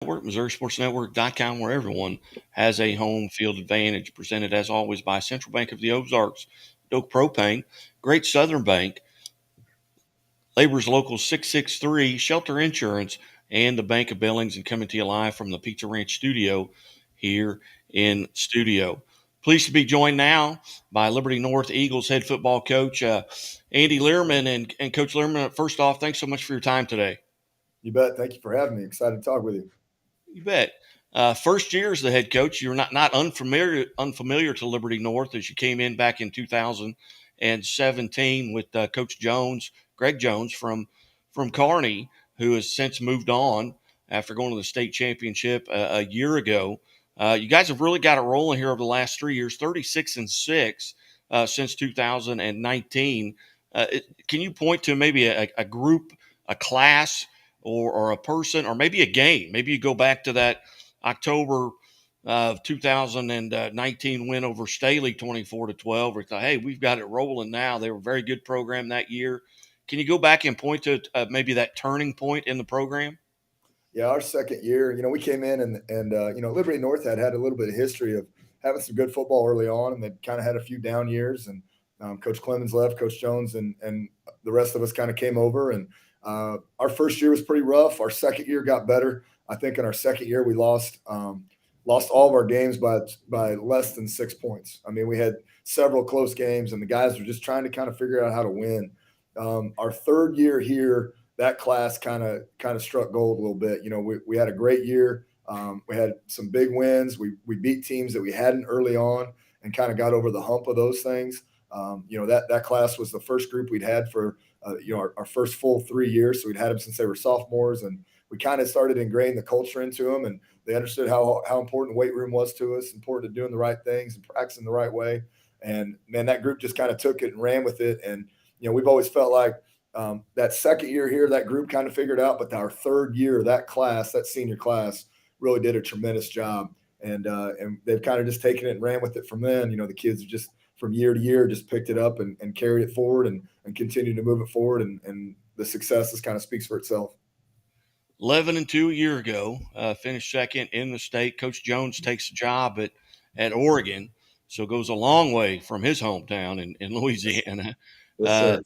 Network, MissouriSportsNetwork.com, where everyone has a home field advantage. Presented as always by Central Bank of the Ozarks, Doak Propane, Great Southern Bank, Labor's Local 663, Shelter Insurance, and the Bank of Billings, and coming to you live from the Pizza Ranch studio here in studio. Pleased to be joined now by Liberty North Eagles head football coach Andy Lierman. And Coach Lierman, first off, thanks so much for your time today. You bet. Thank you for having me. Excited to talk with you. You bet. First year as the head coach, you're not unfamiliar to Liberty North as you came in back in 2017 with Coach Jones, Greg Jones from Kearney, who has since moved on after going to the state championship a year ago. You guys have really got it rolling here over the last 3 years, 36-6 since 2019. Can you point to maybe a group, a class, or a person, or maybe a game? Maybe you go back to that October of 2019 win over Staley 24-12. We thought, hey, we've got it rolling now. They were a very good program that year. Can you go back and point to maybe that turning point in the program? Yeah, our second year, we came in and Liberty North had a little bit of history of having some good football early on, and they kind of had a few down years. And Coach Clemens left, Coach Jones, and the rest of us kind of came over. And our first year was pretty rough. Our second year got better. I think in our second year we lost all of our games by less than 6 points. I mean, we had several close games, and the guys were just trying to kind of figure out how to win. Our third year here, that class kind of struck gold a little bit. We had a great year. We had some big wins. We beat teams that we hadn't early on and kind of got over the hump of those things. That class was the first group we'd had for our first full 3 years. So we'd had them since they were sophomores, and we kind of started ingraining the culture into them, and they understood how important the weight room was to us, important to doing the right things and practicing the right way. And man, that group just kind of took it and ran with it. And we've always felt like that second year here, that group kind of figured out, but our third year, that class, that senior class, really did a tremendous job. And they've kind of just taken it and ran with it from then. The kids have just from year to year just picked it up and carried it forward and continued to move it forward. And the success just kind of speaks for itself. 11-2 a year ago, finished second in the state. Coach Jones takes a job at Oregon, so goes a long way from his hometown in Louisiana. Yes, sir.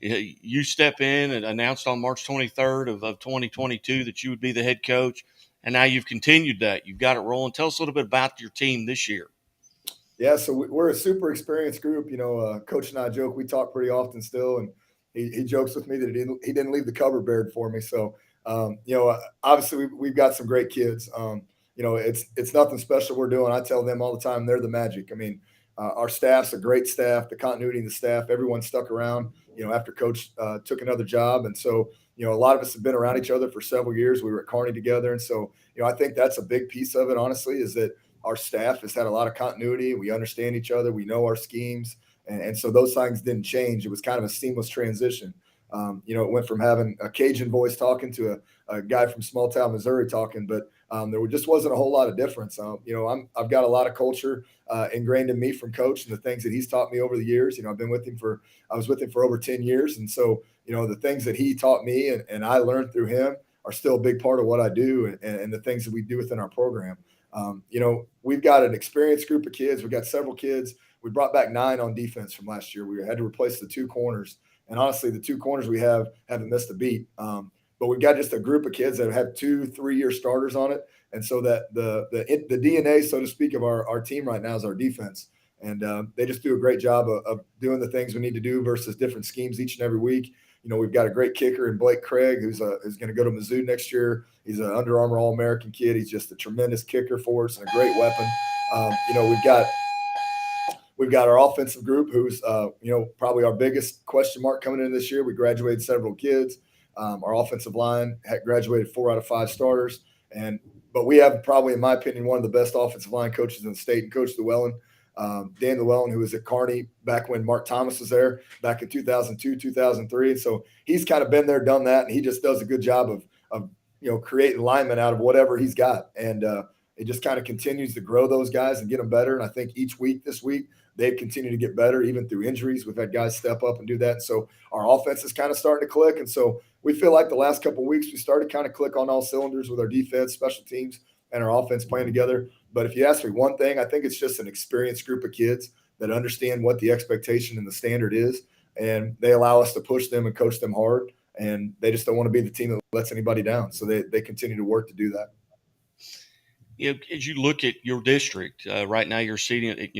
You step in and announced on March 23rd of 2022 that you would be the head coach, and now you've continued that. You've got it rolling. Tell us a little bit about your team this year. Yeah, so we're a super experienced group. Coach and I joke, we talk pretty often still, and he jokes with me that he didn't leave the cupboard bared for me. So, obviously we've got some great kids. It's nothing special we're doing. I tell them all the time, they're the magic. I mean, our staff's a great staff, the continuity of the staff, everyone stuck around, after Coach took another job. And so, a lot of us have been around each other for several years. We were at Kearney together. And so, I think that's a big piece of it, honestly, is that our staff has had a lot of continuity. We understand each other. We know our schemes. And so those things didn't change. It was kind of a seamless transition. It went from having a Cajun voice talking to a guy from small town Missouri talking, but there just wasn't a whole lot of difference. I've got a lot of culture ingrained in me from Coach and the things that he's taught me over the years. I was with him for over 10 years. And so, the things that he taught me and I learned through him are still a big part of what I do and the things that we do within our program. We've got an experienced group of kids. We've got several kids. We brought back 9 on defense from last year. We had to replace the 2 corners. And honestly, the 2 corners we haven't missed a beat. But we've got just a group of kids that have 2-3 year starters on it. And so that the DNA, so to speak, of our team right now is our defense. And they just do a great job of doing the things we need to do versus different schemes each and every week. We've got a great kicker in Blake Craig, who's going to go to Mizzou next year. He's an Under Armour All-American kid. He's just a tremendous kicker for us and a great weapon. We've got our offensive group, who's probably our biggest question mark coming in this year. We graduated several kids. Our offensive line had graduated 4 out of 5 starters, but we have probably, in my opinion, one of the best offensive line coaches in the state, and Coach Llewellyn. Dan Llewellyn, who was at Kearney back when Mark Thomas was there back in 2002, 2003. And so he's kind of been there, done that, and he just does a good job of creating linemen out of whatever he's got. And it just kind of continues to grow those guys and get them better. And I think each week this week, they've continued to get better, even through injuries. We've had guys step up and do that. And so our offense is kind of starting to click. And so, we feel like the last couple of weeks we started kind of click on all cylinders with our defense, special teams, and our offense playing together. But if you ask me one thing, I think it's just an experienced group of kids that understand what the expectation and the standard is, and they allow us to push them and coach them hard. And they just don't want to be the team that lets anybody down, so they continue to work to do that. As you look at your district right now, you're sitting,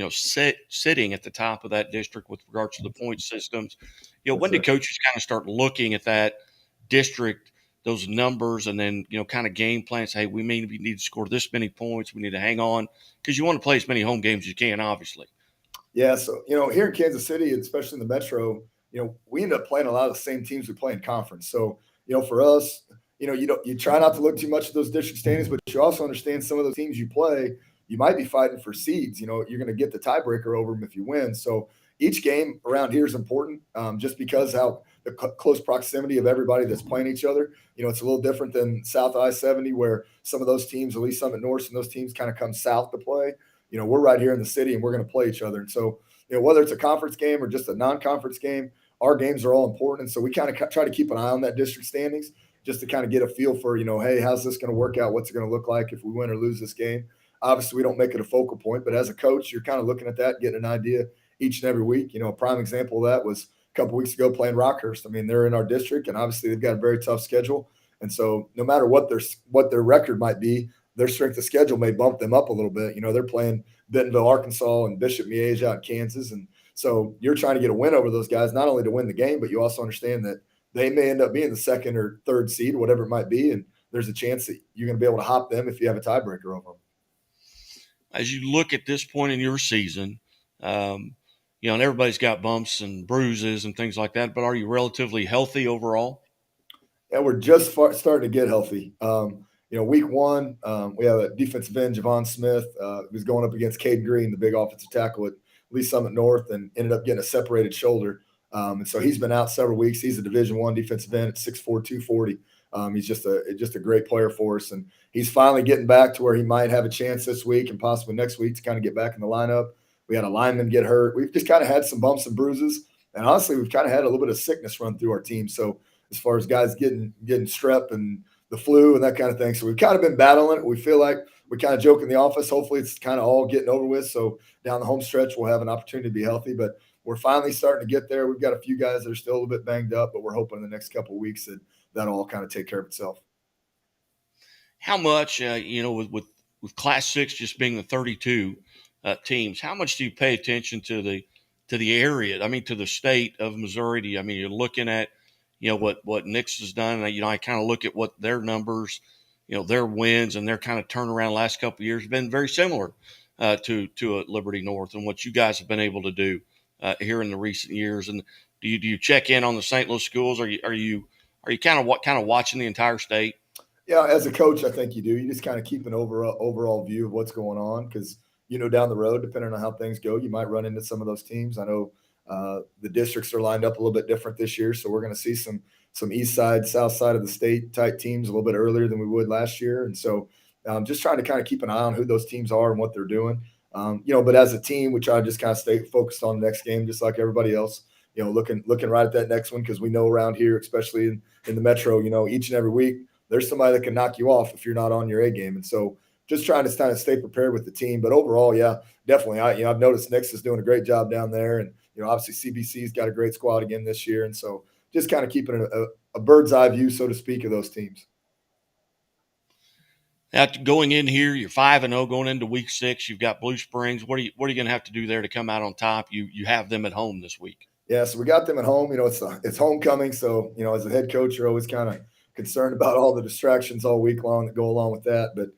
sitting at the top of that district with regards to the point systems. Yes, When do sir. coaches kind of start looking at that district, those numbers, and then kind of game plans? Hey, we maybe need to score this many points. We need to hang on because you want to play as many home games as you can, obviously. Yeah, so here in Kansas City, especially in the metro, we end up playing a lot of the same teams we play in conference. So for us, you try not to look too much at those district standings, but you also understand some of those teams you play, you might be fighting for seeds. You're going to get the tiebreaker over them if you win. So each game around here is important, just because how the close proximity of everybody that's playing each other. It's a little different than South I-70, where some of those teams, at least Summit North, and those teams kind of come south to play. We're right here in the city and we're going to play each other. And so, whether it's a conference game or just a non-conference game, our games are all important. And so we kind of try to keep an eye on that district standings just to kind of get a feel for, hey, how's this going to work out? What's it going to look like if we win or lose this game? Obviously, we don't make it a focal point, but as a coach, you're kind of looking at that, getting an idea each and every week. A prime example of that was a couple weeks ago playing Rockhurst. I mean, they're in our district, and obviously they've got a very tough schedule. And so no matter what their record might be, their strength of schedule may bump them up a little bit. They're playing Bentonville, Arkansas, and Bishop Miege out in Kansas. And so you're trying to get a win over those guys, not only to win the game, but you also understand that they may end up being the second or third seed, whatever it might be. And there's a chance that you're going to be able to hop them if you have a tiebreaker over them. As you look at this point in your season, and everybody's got bumps and bruises and things like that, but are you relatively healthy overall? And we're just starting to get healthy. Week one, we have a defensive end, Javon Smith, who's going up against Cade Green, the big offensive tackle at Lee Summit North, and ended up getting a separated shoulder. And so he's been out several weeks. He's a Division I defensive end at 6'4", 240. He's just a great player for us, and he's finally getting back to where he might have a chance this week and possibly next week to kind of get back in the lineup. We had a lineman get hurt. We've just kind of had some bumps and bruises, and honestly, we've kind of had a little bit of sickness run through our team. So as far as guys getting strep and the flu and that kind of thing. So we've kind of been battling it. We feel like we kind of joke in the office. Hopefully it's kind of all getting over with. So down the home stretch, we'll have an opportunity to be healthy, but we're finally starting to get there. We've got a few guys that are still a little bit banged up, but we're hoping in the next couple of weeks that'll all kind of take care of itself. How much, with Class 6 just being the 32 teams, how much do you pay attention to the area? I mean, to the state of Missouri? You're looking at, what Nix has done. I kind of look at what their numbers, their wins and their kind of turnaround last couple of years have been very similar to Liberty North and what you guys have been able to do here in the recent years. And do you check in on the St. Louis schools? Are you kind of watching the entire state? Yeah, as a coach, I think you do. You just kind of keep an overall view of what's going on because, down the road, depending on how things go, you might run into some of those teams. I know the districts are lined up a little bit different this year, so we're going to see some east side, south side of the state type teams a little bit earlier than we would last year. And so just trying to kind of keep an eye on who those teams are and what they're doing. But as a team, we try to just kind of stay focused on the next game, just like everybody else. Looking right at that next one because we know around here, especially in the metro, each and every week there's somebody that can knock you off if you're not on your A game. And so just trying to kind of stay prepared with the team. But overall, yeah, definitely. I've noticed Nix is doing a great job down there. And, obviously CBC's got a great squad again this year. And so just kind of keeping a bird's eye view, so to speak, of those teams. Now, going in here, you're 5-0 going into week 6. You've got Blue Springs. What are you going to have to do there to come out on top? You have them at home this week. Yeah, so we got them at home. It's homecoming. So, as a head coach, you're always kind of concerned about all the distractions all week long that go along with that. But,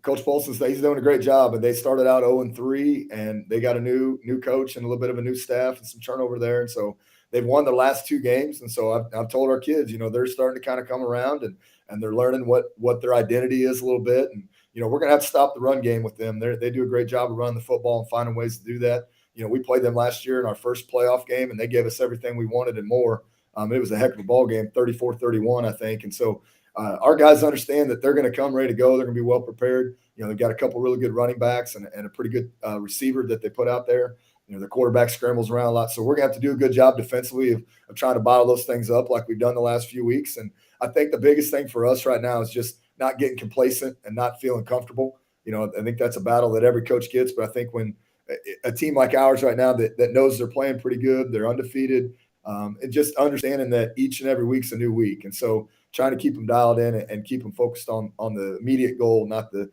Coach Polson's he's doing a great job. And they started out 0-3, and they got a new coach and a little bit of a new staff and some turnover there. And so they've won their last 2 games. And so I've told our kids, they're starting to kind of come around and they're learning what their identity is a little bit. And, we're going to have to stop the run game with them. They do a great job of running the football and finding ways to do that. We played them last year in our first playoff game, and they gave us everything we wanted and more. It was a heck of a ball game, 34-31, I think. And so our guys understand that they're going to come ready to go. They're going to be well prepared. They've got a couple really good running backs and a pretty good receiver that they put out there. the quarterback scrambles around a lot. So we're going to have to do a good job defensively of trying to bottle those things up like we've done the last few weeks. And I think the biggest thing for us right now is just not getting complacent and not feeling comfortable. I think that's a battle that every coach gets. But I think when a team like ours right now that knows they're playing pretty good, they're undefeated, and just understanding that each and every week's a new week. And so trying to keep them dialed in and keep them focused on the immediate goal, not the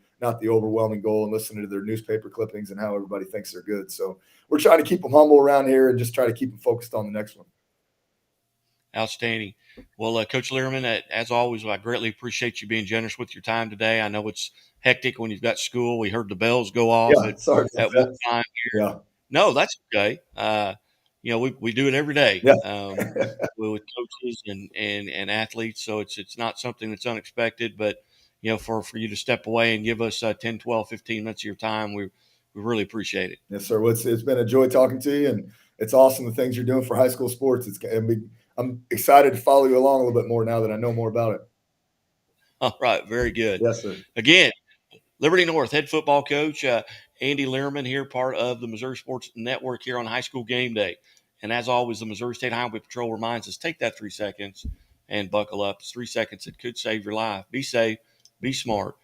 overwhelming goal, and listening to their newspaper clippings and how everybody thinks they're good. So we're trying to keep them humble around here and just try to keep them focused on the next one. Outstanding. Well, Coach Lierman, as always, I greatly appreciate you being generous with your time today. I know it's hectic when you've got school. We heard the bells go off Yeah, sorry about at one that. time here. Yeah, No, that's okay. We do it every day yeah. with coaches and athletes, so it's not something that's unexpected. But for you to step away and give us 10, 12, 15 minutes of your time, we really appreciate it. Yes, sir. Well, it's been a joy talking to you, and it's awesome the things you're doing for high school sports. I'm excited to follow you along a little bit more now that I know more about it. All right, very good. Yes, sir. Again, Liberty North head football coach Andy Lierman here, part of the Missouri Sports Network here on High School Game Day. And as always, the Missouri State Highway Patrol reminds us, take that 3 seconds and buckle up. It's 3 seconds that could save your life. Be safe, be smart,